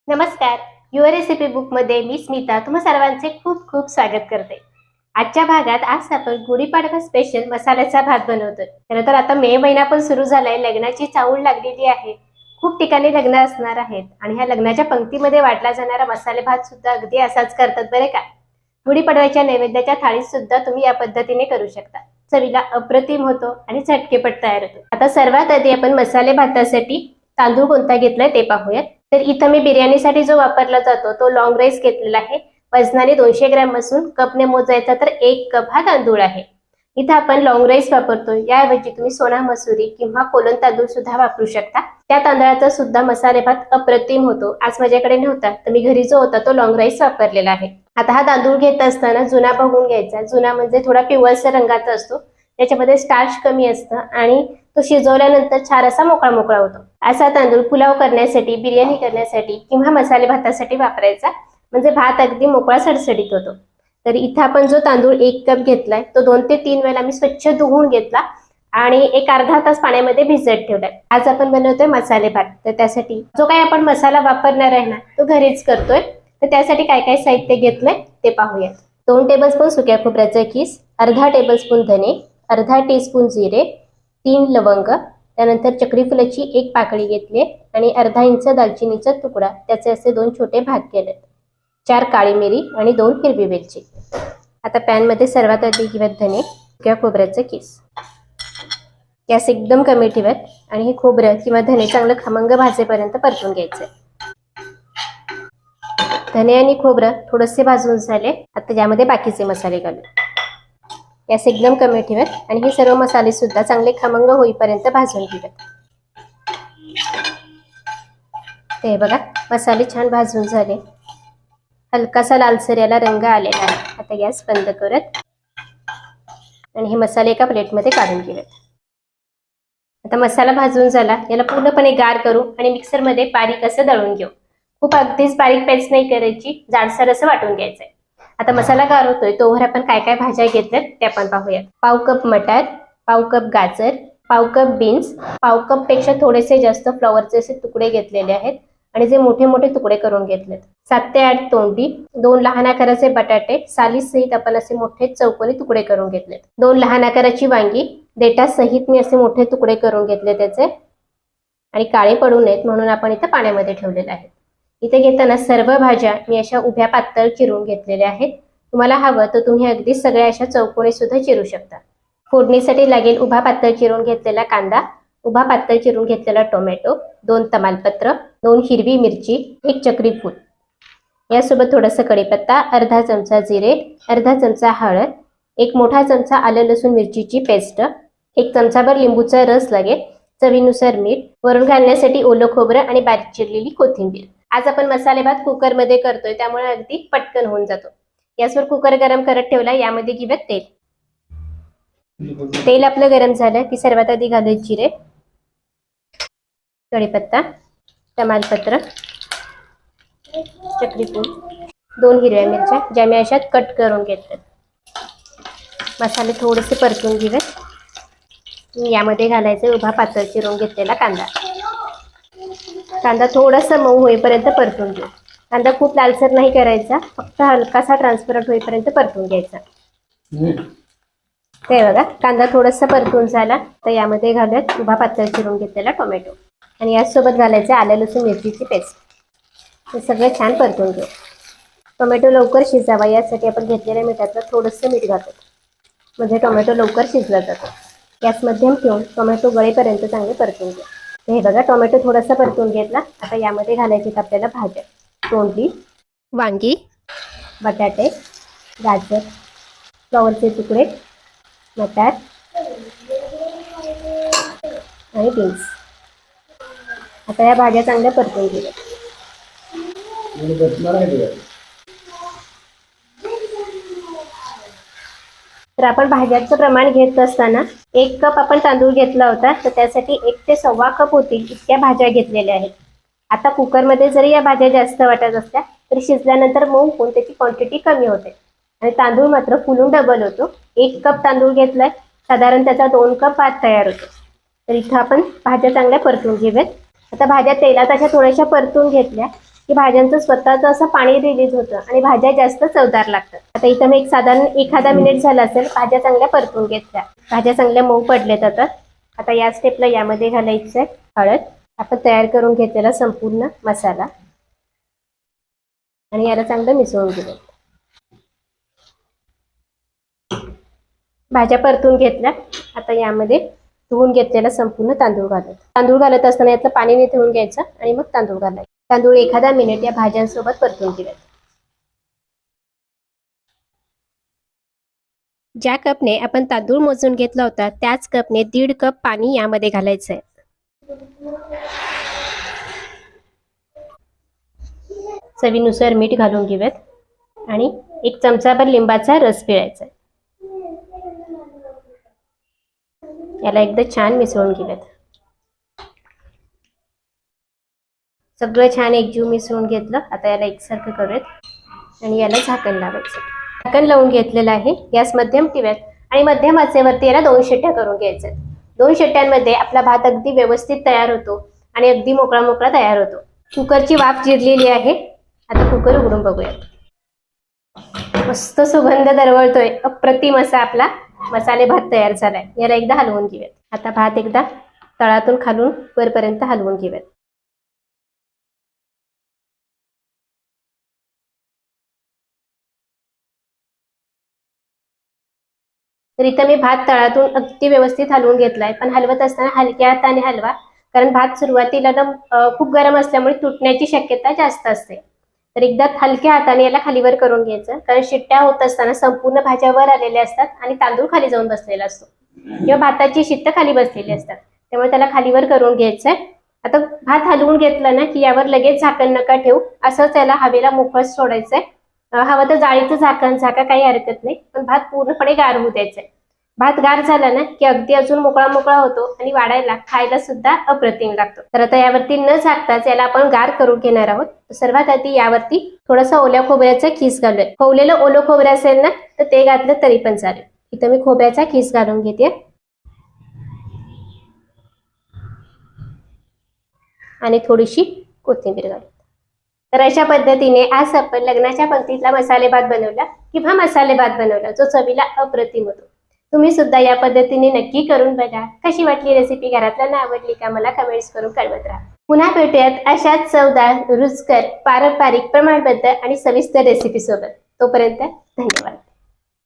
नमस्कार. Your recipe बुकमध्ये मी स्मिता तुम्हा सर्वांचे खूप खूप स्वागत करते. आजच्या भागात आज आपण गुढीपाडवा स्पेशल मसाल्याचा भात बनवतोय. खरं तर आता मे महिना पण सुरू झालाय, लग्नाची चाहूल लागलेली आहे. खूप ठिकाणी लग्न असणार आहेत आणि ह्या लग्नाच्या पंक्तीमध्ये वाटला जाणारा मसाले भात सुद्धा अगदी असाच करतात बरे का. गुढीपाडव्याच्या नैवेद्याच्या थाळीत सुद्धा तुम्ही या पद्धतीने करू शकता. चवीला अप्रतिम होतो आणि झटकेपट तयार होतो. आता सर्वात आधी आपण मसाले भातासाठी तांदूळ कोणता घेतलाय ते पाहूयात. तर इथं मी बिर्याणीसाठी जो वापरला जातो तो लॉंग राईस घेतलेला आहे. वजनाने 200 ग्रॅम असून कपने मोजायचा तर 1 कप हा तांदूळ आहे. इथं आपण लॉंग राईस वापरतो, याऐवजी तुम्ही सोना मसुरी किंवा कोलम तांदूळ सुद्धा वापरू शकता. त्या तांदळाचा सुद्धा मसाले भात अप्रतिम होतो. आज माझ्याकडे नव्हता तर मी घरी जो होता तो लॉंग राईस वापरलेला आहे. आता हा तांदूळ घेत असताना जुना बघून घ्यायचा. जुना म्हणजे थोडा पिवळसर रंगाचा असतो, त्याच्यामध्ये स्टार्च कमी असतं आणि तो शिजवल्यानंतर छान असा मोकळा मोकळा होतो. असा तांदूळ पुलाव करण्यासाठी, बिर्याणी करण्यासाठी किंवा मसाले भातासाठी वापरायचा, म्हणजे भात अगदी मोकळा सडसडीत होतो. तर इथं आपण जो तांदूळ 1 कप घेतलाय तो 2 ते 3 वेळा मी स्वच्छ धुवून घेतला आणि एक अर्धा तास पाण्यामध्ये भिजत ठेवलाय. आज आपण बनवतोय मसाले भात. तर त्यासाठी जो काही आपण मसाला वापरणार आहे ना तो घरीच करतोय. तर त्यासाठी काय काय साहित्य घेतलंय ते पाहूयात. 2 टेबलस्पून सुक्या खोबऱ्याचा किस, अर्धा टेबलस्पून धने, अर्धा टीस्पून जिरे, 3 लवंग, त्यानंतर चक्री फुलाची 1 पाकळी घेतली आणि अर्धा इंच दालचिनीचा तुकडा, त्याचे असे 2 छोटे भाग केलेत, 4 काळी मिरी आणि 2 हिरवी मिरची. आता पॅन मध्ये सर्वात आधी घेऊयात धने, सुक्या खोबऱ्याचं किस. गॅस एकदम कमी ठेवत आणि हे खोबरं किंवा धने चांगलं खमंग भाजेपर्यंत परतून घ्यायचं. धने आणि खोबरं थोडेसे भाजून झाले. आता यामध्ये बाकीचे मसाले घालू. गॅस एकदम कमी ठेवत आणि हे सर्व मसाले सुद्धा चांगले खमंग होईपर्यंत भाजून घेऊयात. ते बघा मसाले छान भाजून झाले, हलकासा लालसर याला रंग आलेला आहे. आता गॅस बंद करत आणि हे मसाले एका प्लेटमध्ये काढून घेऊयात. आता मसाला भाजून झाला, याला पूर्णपणे गार करू आणि मिक्सरमध्ये बारीक असं दळून घेऊ. खूप अगदीच बारीक पेस्ट नाही करायची, जाडसर असं वाटून घ्यायचंय. आता मसाला गार होतोय तोवर आपण काय काय भाज्या घेतल्यात ते आपण पाहूयात. पाव कप मटार, पाव कप गाजर, पाव कप बीन्स, पाव कप पेक्षा थोडेसे जास्त फ्लॉवरचे असे तुकडे घेतलेले आहेत आणि जे मोठे मोठे तुकडे करून घेतलेत. 7 ते 8 तोंडी, 2 लहान आकाराचे बटाटे साली सहित आपण असे मोठे चौकोनी तुकडे करून घेतलेत. 2 लहान आकाराची वांगी देठा सहित मी असे मोठे तुकडे करून घेतले त्याचे, आणि काळे पडू नयेत म्हणून आपण इथे पाण्यामध्ये ठेवलेले आहेत. इथे घेताना सर्व भाज्या मी अशा उभ्या पातळ चिरून घेतलेल्या आहेत. तुम्हाला हवं तर तुम्ही अगदी सगळ्या अशा चौकोनी सुद्धा चिरू शकता. फोडणीसाठी लागेल उभा पातळ चिरून घेतलेला कांदा, उभा पातळ चिरून घेतलेला टोमॅटो, 2 तमालपत्र, 2 हिरवी मिरची, 1 चक्री फूल, यासोबत थोडासा कढीपत्ता, अर्धा चमचा जिरे, अर्धा चमचा हळद, 1 मोठा चमचा आलं लसूण मिरचीची पेस्ट, 1 चमचाभर लिंबूचा रस लागेल, चवीनुसार मीठ, वरून घालण्यासाठी ओलं खोबरं आणि बारीक चिरलेली कोथिंबीर. आज आपण मसाले भात कुकर मध्ये करतोय त्यामुळे अगदी पटकन होऊन जातो. गॅसवर कुकर गरम करत ठेवला, यामध्ये घेऊयात तेल. तेल आपलं गरम झालं की सर्वात आधी घालूयात जिरे, कढीपत्ता, तमालपत्र, चक्री फूल, 2 हिरव्या मिरच्या ज्या मी अशा कट करून घेतल्यात. मसाले थोडेसे परतून घेऊयात. यामध्ये घालायचे उभा पातळ चिरून घेतलेला कांदा. कांदा थोडासा मऊ होईपर्यंत परतून घेऊ. कांदा खूप लालसर नाही करायचा, फक्त हलकासा ट्रान्सपरंट होईपर्यंत परतून घ्यायचा. ते बघा कांदा थोडासा परतून झाला तर यामध्ये घालूयात उभा पातळ चिरून घेतलेला टोमॅटो आणि यासोबत घालायचे आलं लसूण मिरचीची पेस्ट. हे सगळं छान परतून घेऊ. टोमॅटो लवकर शिजावा यासाठी आपण घेतलेल्या मिठाचं थोडंसं मीठ घालतो, म्हणजे टोमॅटो लवकर शिजला जातो. गॅस मध्यम ठेवून टोमॅटो गळेपर्यंत चांगले परतून घेऊ. हे बघा टोमॅटो थोडासा परतून घेतला. आता यामध्ये घालायचे आपल्याला भाज्या. तोंडली, वांगी, बटाटे, गाजर, फ्लॉवरचे तुकडे, मटार आणि बीन्स. आता या भाज्या चांगल्या परतून घेऊया. तर आपण भाज्याचं प्रमाण घेत असताना 1 कप आपण तांदूळ घेतला होता, तर त्यासाठी 1 ते 1.25 कप होतील इतक्या भाज्या घेतलेल्या आहेत. आता कुकरमध्ये जरी या भाज्या जास्त वाटत असल्या तरी शिजल्यानंतर मऊ होऊन त्याची क्वांटिटी कमी होते आणि तांदूळ मात्र फुलून डबल होतो. 1 कप तांदूळ घेतलाय, साधारण त्याचा 2 कप भात तयार होतो. तर इथं आपण भाज्या चांगल्या परतून घेऊयात. आता भाज्या तेलात अशा थोड्याशा परतून घेतल्या की भाज्यांचं स्वतःचं असं पाणी रिलीज होतं आणि भाज्या जास्त चवदार लागतात. आता इथं मी साधारण एखादा मिनिट झाला असेल, भाज्या चांगल्या परतून घेतल्या. भाज्या चांगल्या मऊ पडल्यात. आता या स्टेपला यामध्ये घालायचं आहे हळद, आपण तयार करून घेतलेला संपूर्ण मसाला आणि याला चांगलं मिसळून घेऊया. भाज्या परतून घेतल्या. आता यामध्ये धुवून घेतलेला संपूर्ण तांदूळ घालत. तांदूळ घालत असताना यातलं पाणी निथळून घ्यायचं आणि मग तांदूळ घालायचं. तांदूळ एखादा मिनिट या भाज्यांसोबत परतून घ्यायचं. ज्या कपने आपण तांदूळ मोजून घेतला होता त्याच कपने 1.5 कप पाणी यामध्ये घालायचं आहे. चवीनुसार मीठ घालून घेऊयात आणि 1 चमचाभर लिंबाचा रस पिळायचा आहे. याला एकदा छान मिसळून घेऊयात. सगळं छान एकजीव मिसळून घेतलं. आता याला एकसारखं करूयात आणि याला झाकण लावायचं. झाकण लावून घेतलेलं आहे. गॅस मध्यम ठेवूयात आणि मध्यम आचेवरती याला 2 शिट्ट्या करून घ्यायच्या. 2 शिट्ट्यांमध्ये आपला भात अगदी व्यवस्थित तयार होतो आणि अगदी मोकळा मोकळा तयार होतो. कुकरची वाफ जिरलेली आहे. आता कुकर उघडून बघूयात. मस्त सुगंध दरवळतोय. अप्रतिम असा आपला मसाले भात तयार झालाय. याला एकदा हलवून घेऊयात. आता भात एकदा तळातून खालून वरपर्यंत हलवून घेऊयात. तर इथं मी भात तळातून अगदी व्यवस्थित हलवून घेतलाय, पण हलवत असताना हलक्या हाताने हलवा, कारण भात सुरुवातीला खूप गरम असल्यामुळे तुटण्याची शक्यता जास्त असते. तर एकदा हलक्या हाताने याला खालीवर करून घ्यायचं, कारण शिट्ट्या होत असताना संपूर्ण भाज्या वर आलेल्या असतात आणि तांदूळ खाली जाऊन बसलेला असतो किंवा भाताची शिट्ट खाली बसलेली असतात, त्यामुळे त्याला खालीवर करून घ्यायचंय. आता भात हलवून घेतला ना की यावर लगेच झाकण नका ठेवू, असंच याला हवेला मोकळं सोडायचंय. हवं तर जाळीचं झाकण झाका, काही हरकत नाही, पण भात पूर्णपणे गार होऊ द्यायचंय. भात गार झाला ना की अगदी अजून मोकळा मोकळा होतो आणि वाढायला खायला सुद्धा अप्रतिम लागतो. तर आता यावरती न झाकताच याला आपण गार करून घेणार आहोत. सर्वात आधी यावरती थोडासा ओल्या खोबऱ्याचा खीस घालूया. खवलेलं ओलं खोबरं असेल ना तर ते घातलं तरी पण चालेल. इथं मी खोबऱ्याचा खीस घालून घेते आणि थोडीशी कोथिंबीर घालू. तर अशा पद्धतीने आज आपण लग्नाच्या पंक्तीतला मसाले भात बनवला किंवा मसाले भात बनवला, जो चवीला अप्रतिम होतो. तुम्ही सुद्धा या पद्धतीने नक्की करून बघा. कशी वाटली रेसिपी, घरातल्यांना आवडली का, मला कमेंट्स करून कळवत राहा. पुन्हा भेटूयात अशाच चवदार, रुचकर, पारंपरिक, प्रमाणबद्ध आणि सविस्तर रेसिपी सोबत. तोपर्यंत धन्यवाद.